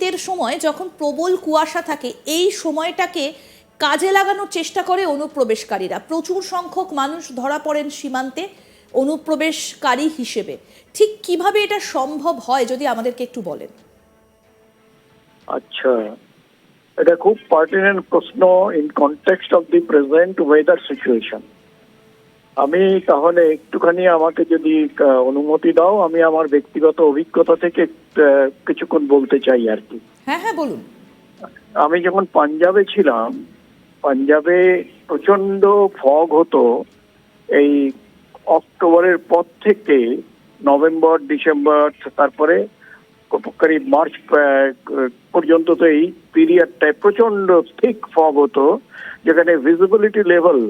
শীতের সময় যখন প্রবল কুয়াশা থাকে, এই সময়টাকে কাজে লাগানোর চেষ্টা করে অনুপ্রবেশকারীরা। প্রচুর সংখ্যক মানুষ ধরা পড়েন সীমান্তে অনুপ্রবেশকারী হিসেবে। ঠিক কিভাবে এটা সম্ভব হয় যদি আমাদেরকে একটু বলেন। আচ্ছা, এটা খুব পার্টিনেন্ট প্রশ্ন in context of the present weather situation. আমি তাহলে একটুখানি আমাকে যদি অনুমতি দাও, আমি আমার ব্যক্তিগত অভিজ্ঞতা থেকে কিছুক্ষণ বলতে চাই আর কি। হ্যাঁ হ্যাঁ বলুন। আমি যখন পাঞ্জাবে ছিলাম, পাঞ্জাবে প্রচন্ড ফগ হতো এই অক্টোবরের পর থেকে নভেম্বর, ডিসেম্বর, তারপরে করিব মার্চ পর্যন্ত। তো এই পিরিয়ডটায় প্রচন্ড থিক ফগ হতো, যেখানে visibility level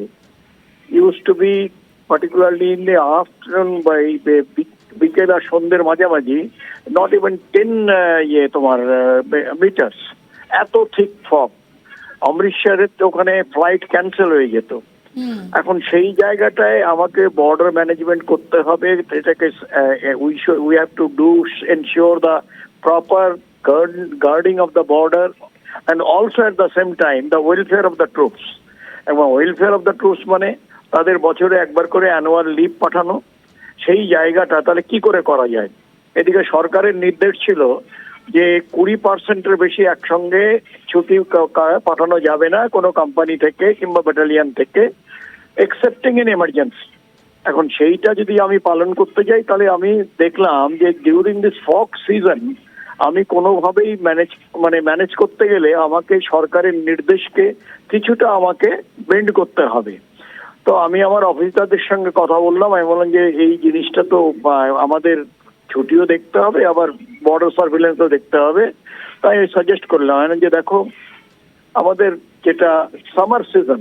use to be particularly in the afternoon by বিকেল আর সন্ধ্যের মাঝামাঝি নট ইভেন 10 তোমার মিটার্স। এত থিক ফগ। অমৃতসরের তো ওখানে ফ্লাইট ক্যান্সেল হয়ে যেত। এখন সেই জায়গাটায় আমাকে বর্ডার ম্যানেজমেন্ট করতে হবে। এটাকে we have to do ensure the proper guarding of the border and also at the same time the welfare of the troops. এবং ওয়েলফেয়ার অফ দ্য ট্রুপস মানে তাদের বছরে একবার করে অ্যানুয়াল লিভ পাঠানো। সেই জায়গাটা তাহলে কি করে করা যায়? এদিকে সরকারের নির্দেশ ছিল যে 20% বেশি একসঙ্গে ছুটি পাঠানো যাবে না কোনো কোম্পানি থেকে কিংবা ব্যাটালিয়ন থেকে, এক্সেপ্টিং ইন এমার্জেন্সি। এখন সেইটা যদি আমি পালন করতে যাই, তাহলে আমি দেখলাম যে ডিউরিং দিস ফগ সিজন আমি কোনোভাবেই ম্যানেজ করতে গেলে আমাকে সরকারের নির্দেশকে কিছুটা আমাকে বেন্ড করতে হবে। তো আমি আমার অফিসারদের সঙ্গে কথা বললাম। আমি বললাম যে এই জিনিসটা তো আমাদের ছুটিও দেখতে হবে, আবার বর্ডার সার্ভিলেন্সও দেখতে হবে। তাই সাজেস্ট করলাম যে দেখো, আমাদের যেটা সামার সিজন,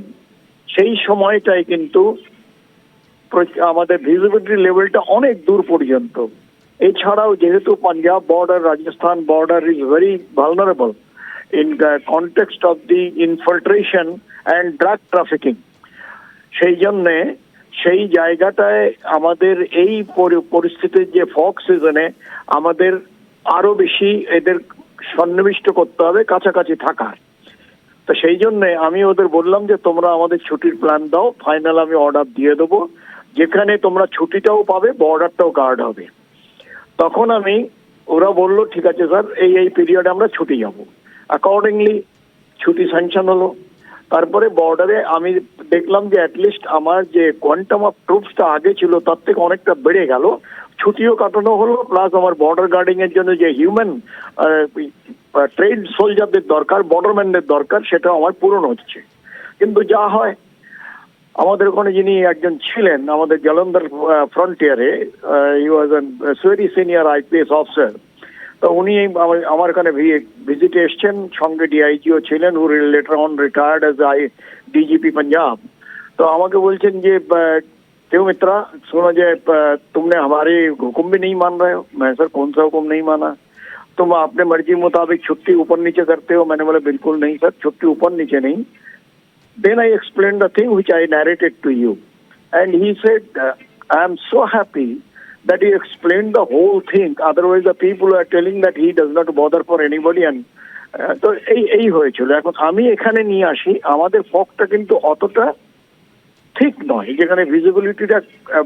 সেই সময়টাই কিন্তু আমাদের ভিজিবিলিটি লেভেলটা অনেক দূর পর্যন্ত। এছাড়াও যেহেতু Punjab border, Rajasthan border is very vulnerable in context of the infiltration and drug trafficking, সেই জন্যে সেই জায়গাটায় আমাদের এই পরিস্থিতির যে ফগ সিজনে আমাদের আরো বেশি এদের সন্নিবিষ্ট করতে হবে, কাছাকাছি থাকার। তো সেই জন্যে আমি ওদের বললাম যে তোমরা আমাদের ছুটির প্ল্যান দাও, ফাইনাল আমি অর্ডার দিয়ে দেবো, যেখানে তোমরা ছুটিটাও পাবে, বর্ডারটাও গার্ড হবে। তখন ওরা বললো ঠিক আছে স্যার, এই পিরিয়ডে আমরা ছুটি যাব। অ্যাকর্ডিংলি ছুটি স্যাংশন হলো। তারপরে বর্ডারে আমি দেখলাম যে অ্যাটলিস্ট আমার যে কোয়ান্টাম অফ ট্রুপসটা আগে ছিল তার থেকে অনেকটা বেড়ে গেল। ছুটিও কাটানো হলো, প্লাস আমার বর্ডার গার্ডিং এর জন্য যে হিউম্যান ট্রেড সোলজারদের দরকার, বর্ডারম্যানদের দরকার, সেটা আমার পূরণ হচ্ছে। কিন্তু যা হয়, আমাদের ওখানে যিনি একজন ছিলেন আমাদের জলন্ধর ফ্রন্টিয়ারে, he was an very senior IPS officer. তো উনি আমার এখানে ভিজিটে এসছেন, সঙ্গে ডিআইজিও ছিলেন, who later on retired as DGP Punjab. তো আমাকে বলছেন যে देव मित्रा, सुनो जे तुमने हमारे हुक्म भी नहीं मान रहे हो। मैं सर कौन सा हुक्म नहीं माना? तुम अपने मर्जी मुताबिक छुट्टी ऊपर नीचे करते हो। मैंने बोला बिल्कुल नहीं सर, छुट्टी ऊपर नीचे नहीं। Then I explained the thing which I narrated to you, and he said, I am so happy that he explained the whole thing. Otherwise the people are telling that he does not bother for anybody, and তো এই হয়েছিল। এখন আমি এখানে নিয়ে আসি, আমাদের ফগটা কিন্তু অতটা ঠিক নয়, যেখানে ভিজিবিলিটিটা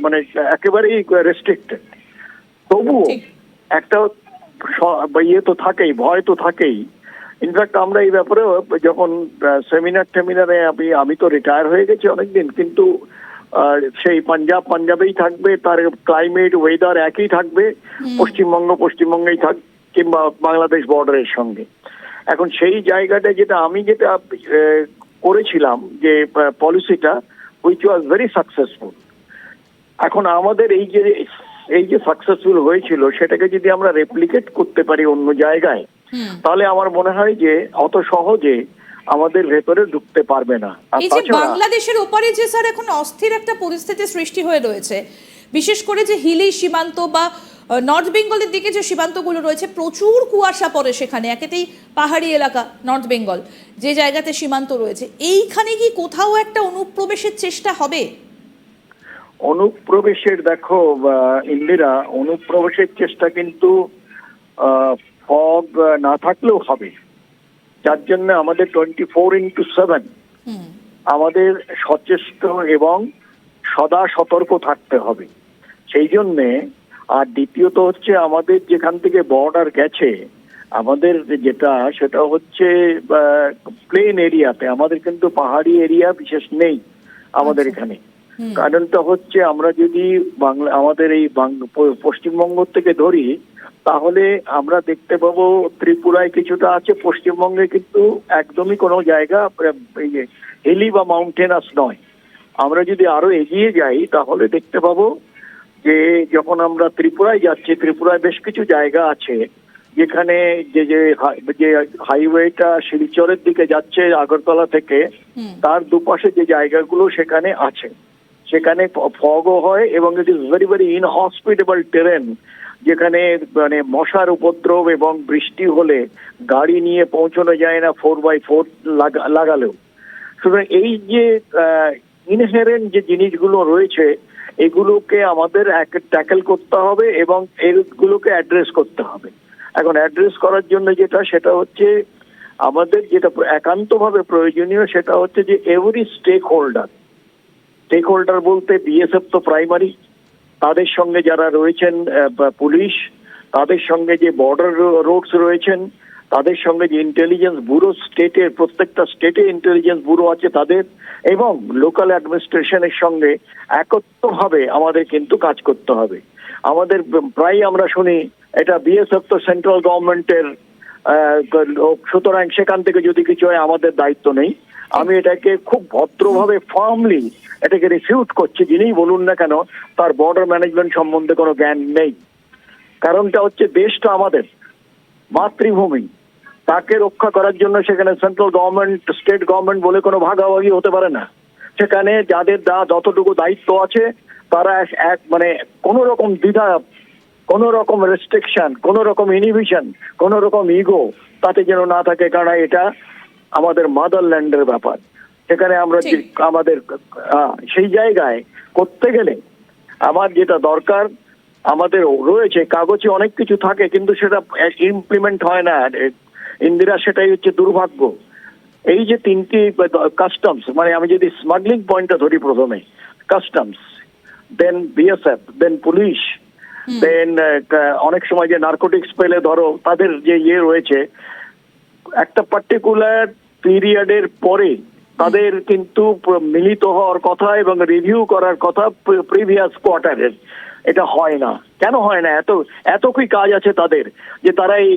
মানে একেবারেই রেস্ট্রিক্টেড। তবুও একটা ইয়ে তো থাকেই, ভয় তো থাকেই। ইনফ্যাক্ট আমরা এই ব্যাপারে যখন সেমিনারে আমি তো রিটায়ার হয়ে গেছি অনেকদিন, কিন্তু সেই পাঞ্জাবেই থাকবে, তার ক্লাইমেট ওয়েদার একই থাকবে, পশ্চিমবঙ্গেই থাক, কিংবা বাংলাদেশ বর্ডারের সঙ্গে। এখন সেই জায়গাটা যেটা করেছিলাম যে পলিসিটা, which was very successful. এখন আমাদের এই যে সাকসেসফুল হয়েছিল, সেটাকে যদি আমরা রেপ্লিকেট করতে পারি অন্য জায়গায়, তাহলে আমার মনে হয় যে অত সহজে আমাদের ভেতরে ঢুকতে পারবে না। এই যে বাংলাদেশের উপরে যে স্যার এখন অস্থির একটা পরিস্থিতি সৃষ্টি হয়ে রয়েছে, বিশেষ করে যে হিলি সীমান্ত বা নর্থ বেঙ্গলের দিকে যে সীমান্তগুলো রয়েছে, প্রচুর কুয়াশা পড়ে সেখানে, একেতেই পাহাড়ি এলাকা নর্থ বেঙ্গল, যে জায়গাতে সীমান্ত রয়েছে, এইখানে কি কোথাও একটা অনুপ্রবেশের চেষ্টা হবে? অনুপ্রবেশের দেখো ইন্দিরা, অনুপ্রবেশের চেষ্টা কিন্তু ফগ না থাকলেও হবে, যার জন্য আমাদের 24x7 হুম। আমাদের সচেষ্ট এবং সদা সতর্ক থাকতে হবে। সেই জন্যে, আর দ্বিতীয়ত হচ্ছে আমাদের যেখান থেকে বর্ডার গেছে, আমাদের যেটা সেটা হচ্ছে প্লেন এরিয়াতে, আমাদের কিন্তু পাহাড়ি এরিয়া বিশেষ নেই আমাদের আচ্ছা। এখানে। হুম। কারণটা হচ্ছে আমরা যদি বাংলা আমাদের এই পশ্চিমবঙ্গ থেকে ধরি, তাহলে আমরা দেখতে পাবো ত্রিপুরায় কিছুটা আছে, পশ্চিমবঙ্গে কিন্তু একদমই কোনো জায়গা হিলি বা মাউন্টেনাস নয়। আমরা যদি আরো এগিয়ে যাই তাহলে দেখতে পাবো যে যখন আমরা ত্রিপুরায় যাচ্ছি, ত্রিপুরায় বেশ কিছু জায়গা আছে যেখানে যে হাইওয়েটা শিলচরের দিকে যাচ্ছে আগরতলা থেকে, হুম। তার দুপাশে যে জায়গাগুলো সেখানে আছে, সেখানে ফগও হয় এবং it is very very inhospitable terrain, যেখানে মানে মশার উপদ্রব এবং বৃষ্টি হলে গাড়ি নিয়ে পৌঁছানো যায় না 4x4 লাগালেও। সুতরাং এই যে ইনহেরেন্ট যে জিনিসগুলো রয়েছে, এগুলোকে আমাদের ট্যাকেল করতে হবে এবং এগুলোকে অ্যাড্রেস করতে হবে। এখন অ্যাড্রেস করার জন্য সেটা হচ্ছে আমাদের যেটা একান্তভাবে প্রয়োজনীয়, সেটা হচ্ছে যে এভরি স্টেক হোল্ডার বলতে বিএসএফ তো প্রাইমারি, তাদের সঙ্গে যারা রয়েছেন পুলিশ, তাদের সঙ্গে যে বর্ডার রোডস রয়েছেন, তাদের সঙ্গে যে ইন্টেলিজেন্স ব্যুরো, স্টেটের প্রত্যেকটা স্টেটে ইন্টেলিজেন্স ব্যুরো আছে তাদের, এবং লোকাল অ্যাডমিনিস্ট্রেশনের সঙ্গে একত্রভাবে আমাদের কিন্তু কাজ করতে হবে। আমাদের প্রায় আমরা শুনি এটা বিএসএফ তো সেন্ট্রাল গভর্নমেন্টের, সুতরাং সেখান থেকে যদি কিছু হয় আমাদের দায়িত্ব নেই। আমি এটাকে খুব ভদ্রভাবে ফার্মলি এটাকে রিফিউট করছি, যিনিই বলুন না কেন তার বর্ডার ম্যানেজমেন্ট সম্বন্ধে কোনো জ্ঞান নেই। কারণটা হচ্ছে দেশটা আমাদের মাতৃভূমি, তাকে রক্ষা করার জন্য সেখানে সেন্ট্রাল গভর্নমেন্ট, স্টেট গভর্নমেন্ট বলে কোনো ভাগাভাগি হতে পারে না। সেখানে যাদের যতটুকু দায়িত্ব আছে তারা এক মানে কোনো রকম দ্বিধা, কোন রকম রেস্ট্রিকশন, কোন রকম ইনহিবিশন, কোন রকম ইগো তাতে যেন না থাকে, কারণ এটা আমাদের মাদারল্যান্ডের ব্যাপার। সেখানে আমরা আমাদের সেই জায়গায় করতে গেলে আমার যেটা দরকার, আমাদের রয়েছে কাগজে অনেক কিছু থাকে কিন্তু সেটা ইমপ্লিমেন্ট হয় না ইন্দিরা, সেটাই হচ্ছে দুর্ভাগ্য। এই যে তিনটি কাস্টমস, মানে আমি যদি স্মাগলিং পয়েন্টটা ধরি, প্রথমে কাস্টমস, দেন বিএসএফ, দেন পুলিশ, দেন অনেক সময় যে নার্কোটিক্স পেলে ধরো তাদের যে রয়েছে, একটা পার্টিকুলার পিরিয়ডের পরে তাদের কিন্তু মিলিত হওয়ার কথা এবং রিভিউ করার কথা প্রিভিয়াস কোয়ার্টারের। এটা হয় না। কেন হয় না? এত কি কাজ আছে তাদের যে তারা এই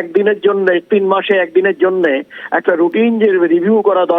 একদিনের জন্য, 3 মাসে একদিনের জন্য একটা রুটিন যে রিভিউ করা দরকার